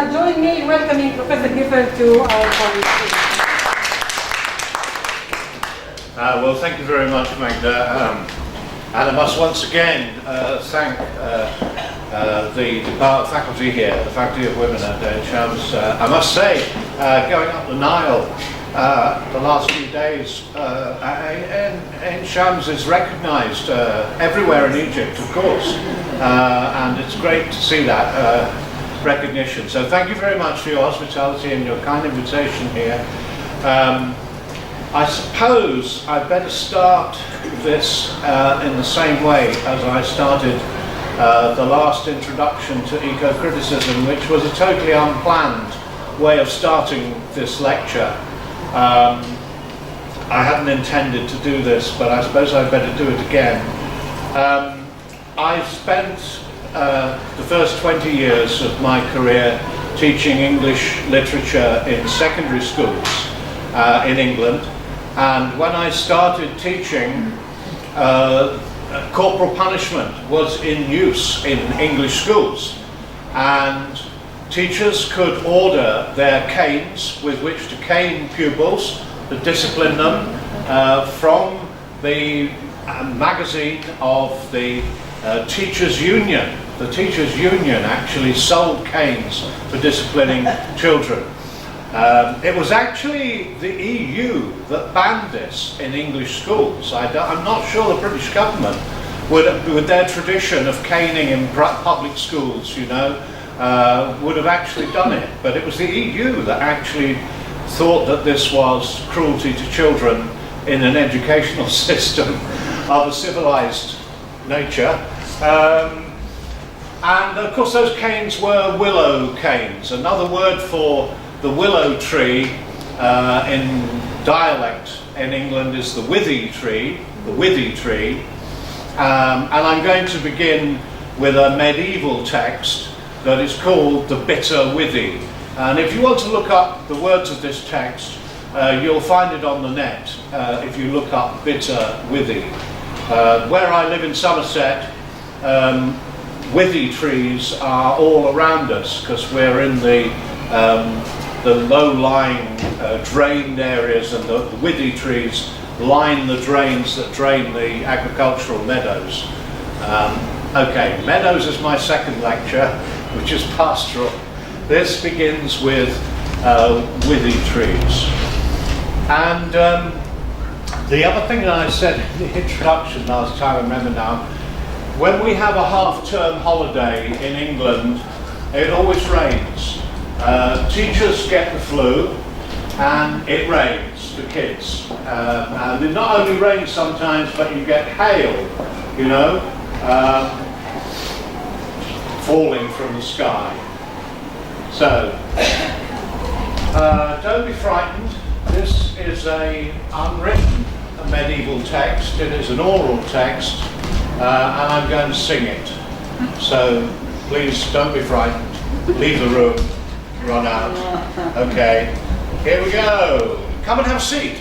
join me in welcoming Professor Gifford to our college. Well, thank you very much, Magda. And I must once again thank the faculty here, the Faculty of Women at Ain Shams. I must say, going up the Nile the last few days, Ain Shams is recognised everywhere in Egypt, of course, and it's great to see that recognition. So thank you very much for your hospitality and your kind invitation here. I suppose I'd better start this in the same way as I started the last introduction to eco-criticism, which was a totally unplanned way of starting this lecture. I hadn't intended to do this, but I suppose I'd better do it again. I spent the first 20 years of my career teaching English literature in secondary schools in England. And when I started teaching, corporal punishment was in use in English schools, and teachers could order their canes with which to cane pupils, to discipline them, from the magazine of the Teachers' Union. The Teachers' Union actually sold canes for disciplining children. It was actually the EU that banned this in English schools. I'm not sure the British government, with their tradition of caning in public schools, you know, would have actually done it. But it was the EU that actually thought that this was cruelty to children in an educational system of a civilized nature. And of course those canes were willow canes. Another word for the willow tree in dialect in England is the withy tree, and I'm going to begin with a medieval text that is called the Bitter Withy. And if you want to look up the words of this text, you'll find it on the net if you look up Bitter Withy. Where I live in Somerset, withy trees are all around us because we're in the low-lying drained areas, and the withy trees line the drains that drain the agricultural meadows. Okay, meadows is my second lecture, which is pastoral. This begins with withy trees. And the other thing that I said in the introduction last time, I remember now, when we have a half-term holiday in England, it always rains. Teachers get the flu, and it rains for kids. And it not only rains sometimes, but you get hail, you know, falling from the sky. So, don't be frightened. This is an unwritten medieval text. It is an oral text, and I'm going to sing it. So, please don't be frightened. Leave the room. Run out. Okay, here we go. Come and have a seat.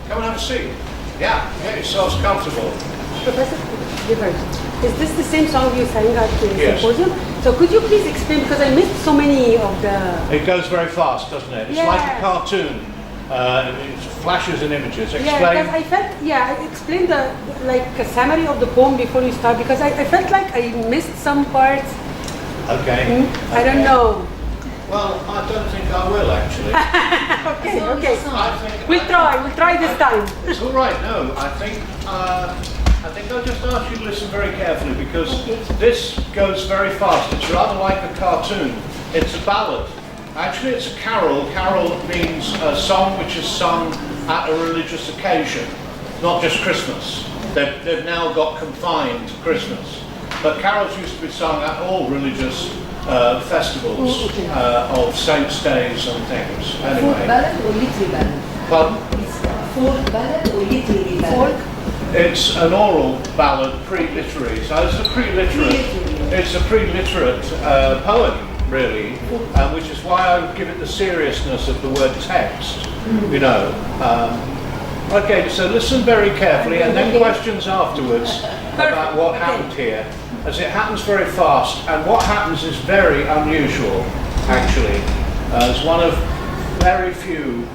Come and have a seat. Yeah, get yourselves comfortable. Professor Gifford, is this the same song you sang at the symposium? So could you please explain, because I missed so many of the... It goes very fast, doesn't it? It's like a cartoon. It flashes in images. Explain. Yeah, because I felt, explain the, like, a summary of the poem before you start, because I felt like I missed some parts. Okay. I don't know. Well, I don't think I will actually. Okay. We'll try this time. It's all right. No, I think I'll just ask you to listen very carefully, because this goes very fast. It's rather like a cartoon. It's a ballad. Actually, it's a carol. Carol means a song which is sung at a religious occasion, not just Christmas. They've now got confined to Christmas. But carols used to be sung at all religious festivals of saints' days and things. Anyway. Folk ballad or literary ballad? Pardon? It's folk ballad or literary ballad? Folk? It's an oral ballad, pre-literary. So it's a pre-literate poem, really, which is why I would give it the seriousness of the word text. You know. Okay, so listen very carefully, and then questions afterwards about what happened here, as it happens very fast, and what happens is very unusual. actually, as one of very few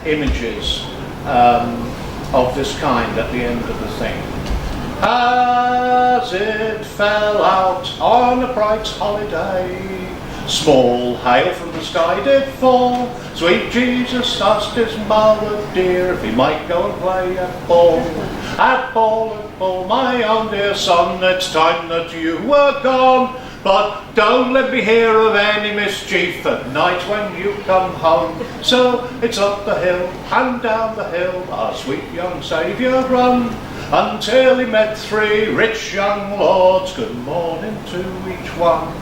images of this kind at the end of the thing. As it fell out on a bright holiday, small hail from the sky did fall. Sweet Jesus asked his mother dear if he might go and play at ball. At ball, my own dear son, it's time that you were gone. But don't let me hear of any mischief at night when you come home. So it's up the hill and down the hill our sweet young Saviour run, until he met three rich young lords. Good morning to each one.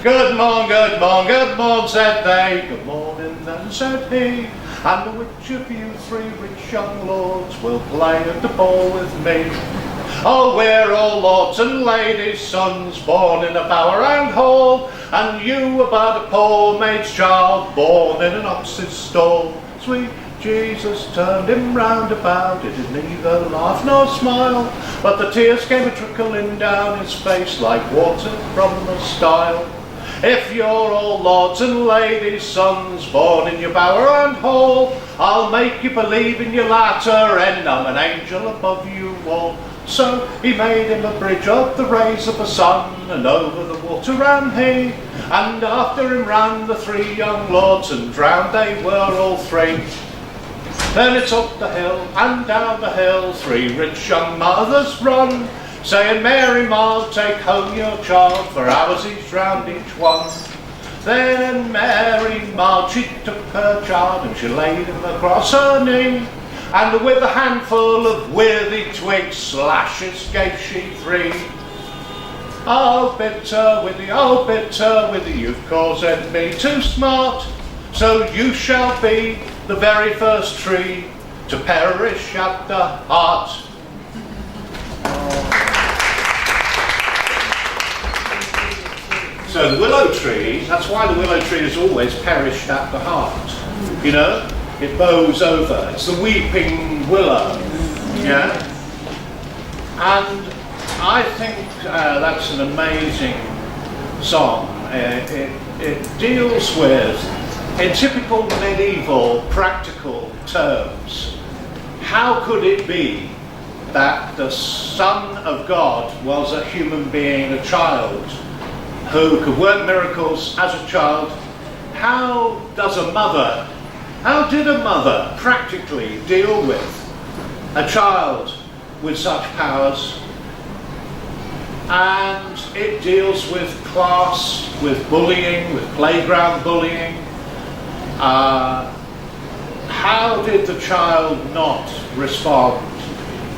Good morn, good morn, good morn, said they. Good morning then, said he. And which of you three rich young lords will play at the ball with me? Oh, we're all lords and ladies' sons, born in a bower and hall, and you are but a poor maid's child, born in an ox's stall. Sweet Jesus turned him round about, he did neither laugh nor smile, but the tears came a-trickling down his face like water from the stile. If you're all lords and ladies' sons, born in your bower and hall, I'll make you believe in your latter end I'm an angel above you all. So he made him a bridge of the rays of the sun, and over the water ran he, and after him ran the three young lords, and drowned they were all three. Then it's up the hill and down the hill three rich young mothers run, saying, Mary, Ma, take home your child, for ours he's drowned each one. Then Mary, Ma, she took her child, and she laid him across her knee, and with a handful of worthy twigs slashes gave she three. Oh, bitter withy, you've caused me too smart, so you shall be the very first tree to perish at the heart. So the willow tree, that's why the willow tree is always perished at the heart. You know, it bows over. It's the weeping willow. Yeah? And I think that's an amazing song. It deals with, in typical medieval practical terms, how could it be that the Son of God was a human being, a child, who could work miracles as a child? How did a mother practically deal with a child with such powers? And it deals with class, with bullying, with playground bullying. How did the child not respond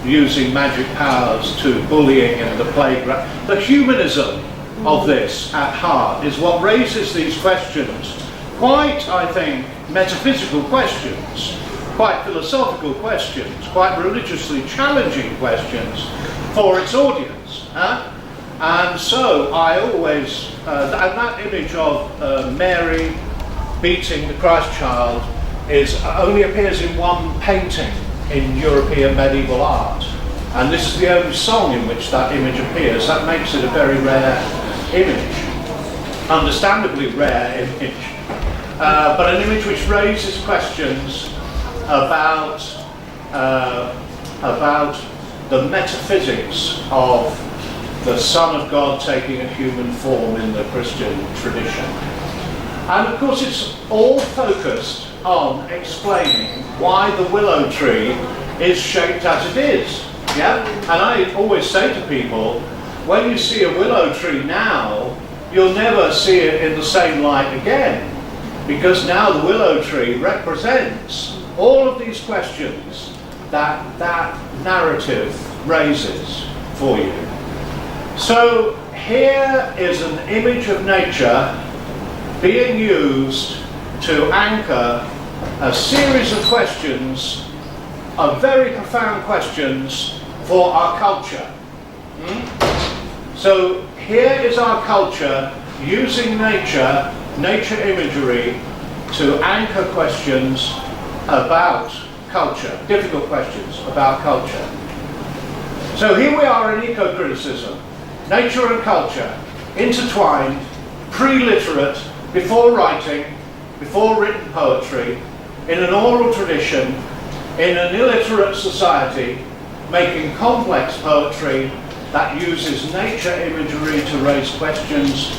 using magic powers to bullying in the playground? The humanism of this at heart is what raises these questions, quite, I think, metaphysical questions, quite philosophical questions, quite religiously challenging questions for its audience. And so I always, and that image of Mary beating the Christ child only appears in one painting in European medieval art. And this is the only song in which that image appears. That makes it a very rare image, understandably rare image, but an image which raises questions about the metaphysics of the Son of God taking a human form in the Christian tradition. And of course it's all focused on explaining why the willow tree is shaped as it is. Yeah? And I always say to people, when you see a willow tree now, you'll never see it in the same light again, because now the willow tree represents all of these questions that that narrative raises for you. So here is an image of nature being used to anchor a series of questions, of very profound questions for our culture. So here is our culture using nature imagery to anchor questions about culture, difficult questions about culture. So here we are in eco-criticism, nature and culture, intertwined, pre-literate, before writing, before written poetry, in an oral tradition, in an illiterate society, making complex poetry that uses nature imagery to raise questions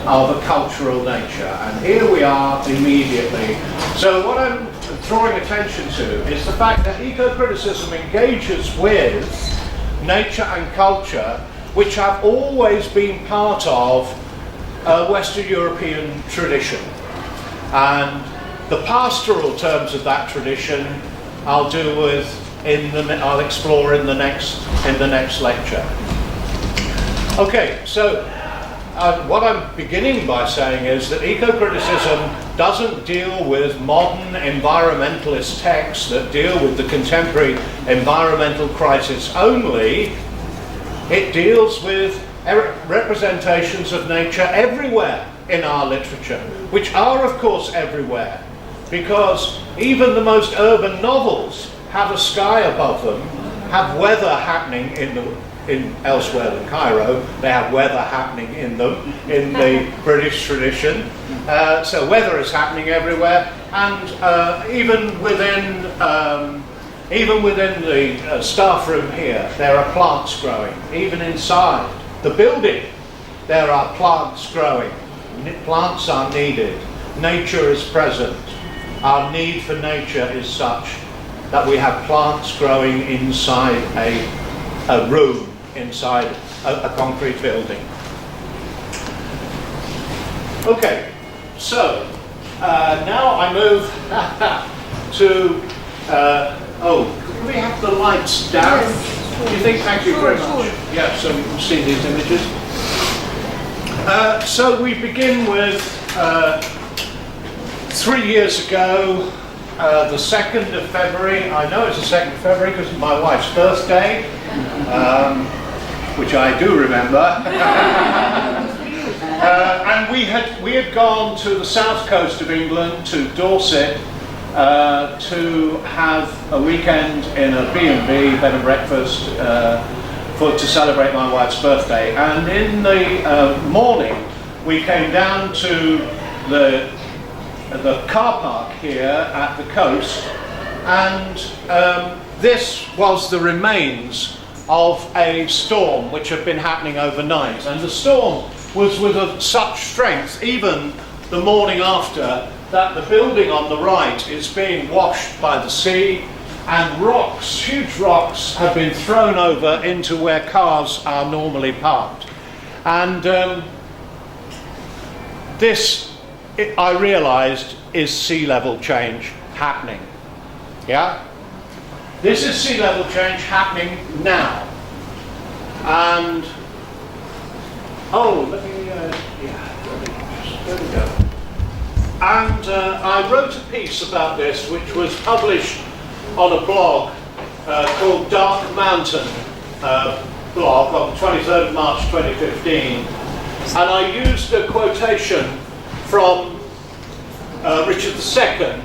of a cultural nature. And here we are immediately. So what I'm drawing attention to is the fact that eco-criticism engages with nature and culture, which have always been part of Western European tradition. And the pastoral terms of that tradition I'll do with I'll explore in the next lecture. Okay, so what I'm beginning by saying is that eco-criticism doesn't deal with modern environmentalist texts that deal with the contemporary environmental crisis only. It deals with representations of nature everywhere in our literature, which are of course everywhere, because even the most urban novels have a sky above them, have weather happening in elsewhere than Cairo. They have weather happening in them in the British tradition. So weather is happening everywhere, and even within the staff room here, there are plants growing. Even inside the building, there are plants growing. Plants are needed. Nature is present. Our need for nature is such that we have plants growing inside a room, inside a concrete building. Okay, so now I move to, can we have the lights down? Yes. Do you think? Thank you very much. Sure. Yeah, so you can see these images. So we begin with 3 years ago, the 2nd of February. I know it's the 2nd of February because it's my wife's birthday, which I do remember. And we had gone to the south coast of England, to Dorset, to have a weekend in a B&B, bed and breakfast, to celebrate my wife's birthday. And in the morning, we came down to the car park here at the coast, and this was the remains of a storm which had been happening overnight. And the storm was with such strength, even the morning after, that the building on the right is being washed by the sea, and rocks, huge rocks, have been thrown over into where cars are normally parked. And this, I realised, is sea level change happening. Yeah? This is sea level change happening now. And, there we go. And I wrote a piece about this, which was published on a blog called Dark Mountain blog on the 23rd of March 2015. And I used a quotation from Richard II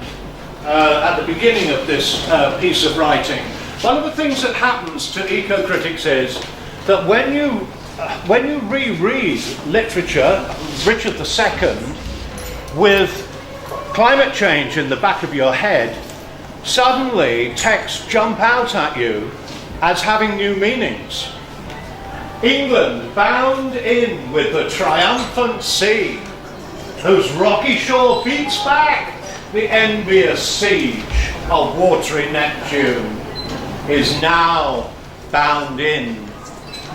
at the beginning of this piece of writing. One of the things that happens to eco-critics is that when you reread literature, Richard II, with climate change in the back of your head, suddenly texts jump out at you as having new meanings. England bound in with the triumphant sea, whose rocky shore beats back the envious siege of watery Neptune, is now bound in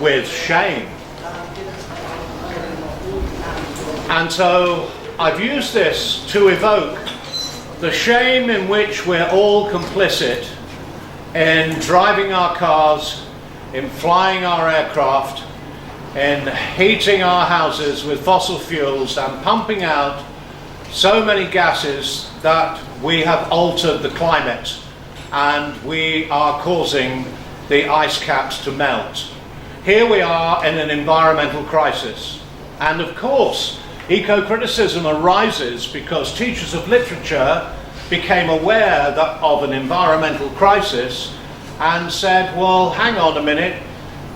with shame. And so I've used this to evoke the shame in which we're all complicit in driving our cars, in flying our aircraft, in heating our houses with fossil fuels and pumping out so many gases that we have altered the climate and we are causing the ice caps to melt. Here we are in an environmental crisis. And of course, eco-criticism arises because teachers of literature became aware of an environmental crisis and said, well, hang on a minute,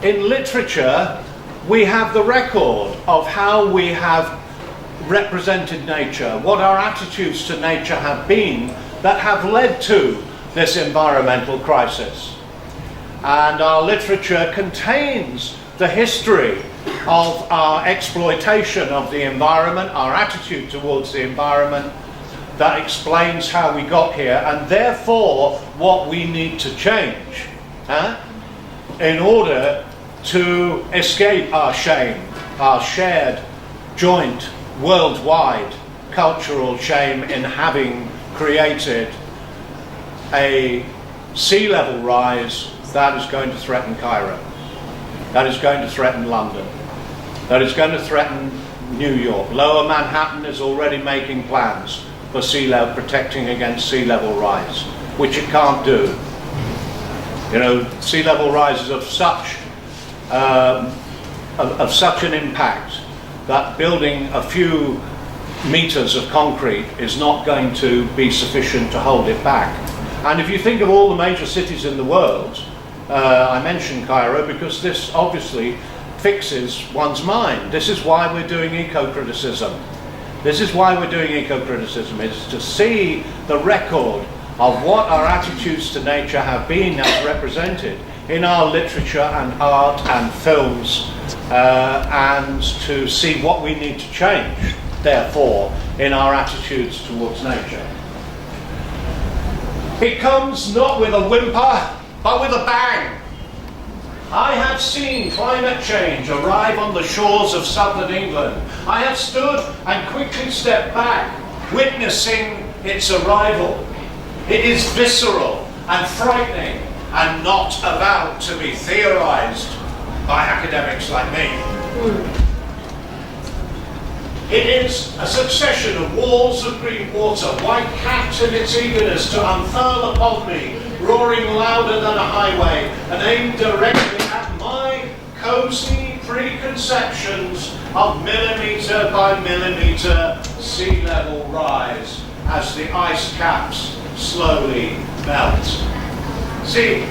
in literature we have the record of how we have represented nature, what our attitudes to nature have been that have led to this environmental crisis. And our literature contains the history of our exploitation of the environment, our attitude towards the environment, that explains how we got here, and therefore what we need to change in order to escape our shame, our shared, joint, worldwide cultural shame in having created a sea level rise that is going to threaten Cairo, that is going to threaten London, that is going to threaten New York. Lower Manhattan is already making plans for sea level, protecting against sea level rise, which it can't do. You know, sea level rise is of such an impact that building a few meters of concrete is not going to be sufficient to hold it back. And if you think of all the major cities in the world, I mentioned Cairo because this obviously fixes one's mind. This is why we're doing eco-criticism. This is why we're doing eco-criticism, is to see the record of what our attitudes to nature have been as represented in our literature and art and films, and to see what we need to change, therefore, in our attitudes towards nature. It comes not with a whimper, but with a bang. I have seen climate change arrive on the shores of southern England. I have stood and quickly stepped back, witnessing its arrival. It is visceral and frightening and not about to be theorized by academics like me. It is a succession of walls of green water, white-capped in its eagerness to unfurl upon me, roaring louder than a highway, and aimed directly at my cosy preconceptions of millimetre by millimetre sea level rise as the ice caps slowly melt. See,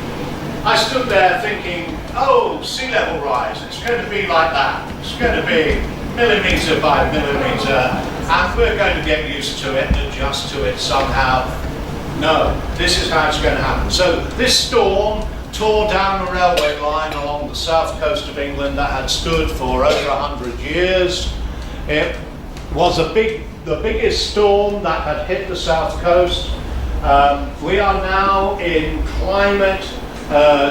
I stood there thinking, oh, sea level rise, it's going to be like that. It's going to be millimetre by millimetre, and we're going to get used to it and adjust to it somehow. No, this is how it's going to happen. So this storm tore down a railway line along the south coast of England that had stood for over 100 years. It was the biggest storm that had hit the south coast. We are now in climate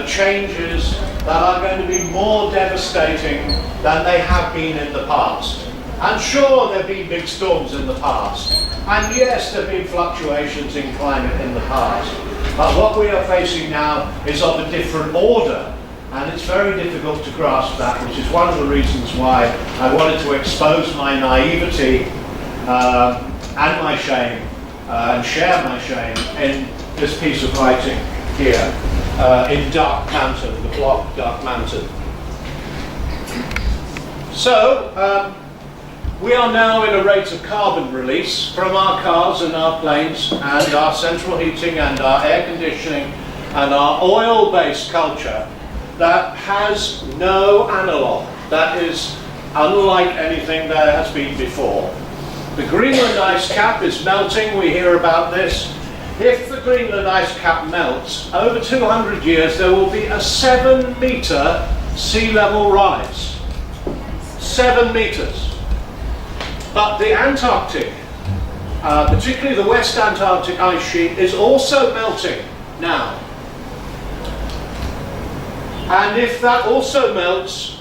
changes that are going to be more devastating than they have been in the past. And sure, there have been big storms in the past. And yes, there have been fluctuations in climate in the past. But what we are facing now is of a different order. And it's very difficult to grasp that, which is one of the reasons why I wanted to expose my naivety and my shame, and share my shame in this piece of writing here, in Dark Mountain, the blog Dark Mountain. So, we are now in a rate of carbon release from our cars and our planes and our central heating and our air conditioning and our oil-based culture that has no analogue, that is unlike anything there has been before. The Greenland ice cap is melting, we hear about this. If the Greenland ice cap melts, over 200 years there will be a 7-metre sea level rise. 7 metres. But the Antarctic, particularly the West Antarctic ice sheet, is also melting now. And if that also melts,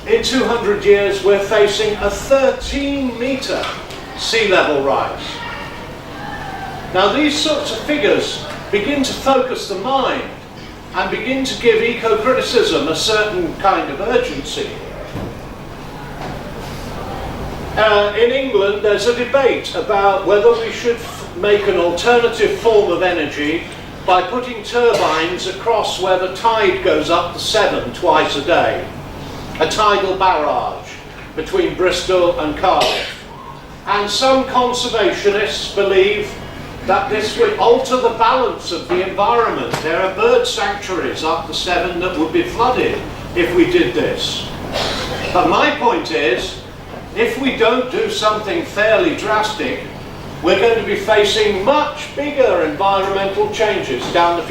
in 200 years we're facing a 13-metre sea level rise. Now these sorts of figures begin to focus the mind and begin to give eco-criticism a certain kind of urgency. In England there's a debate about whether we should make an alternative form of energy by putting turbines across where the tide goes up to 7 twice a day. A tidal barrage between Bristol and Cardiff. And some conservationists believe that this would alter the balance of the environment. There are bird sanctuaries up to 7 that would be flooded if we did this. But my point is if we don't do something fairly drastic, we're going to be facing much bigger environmental changes down the future.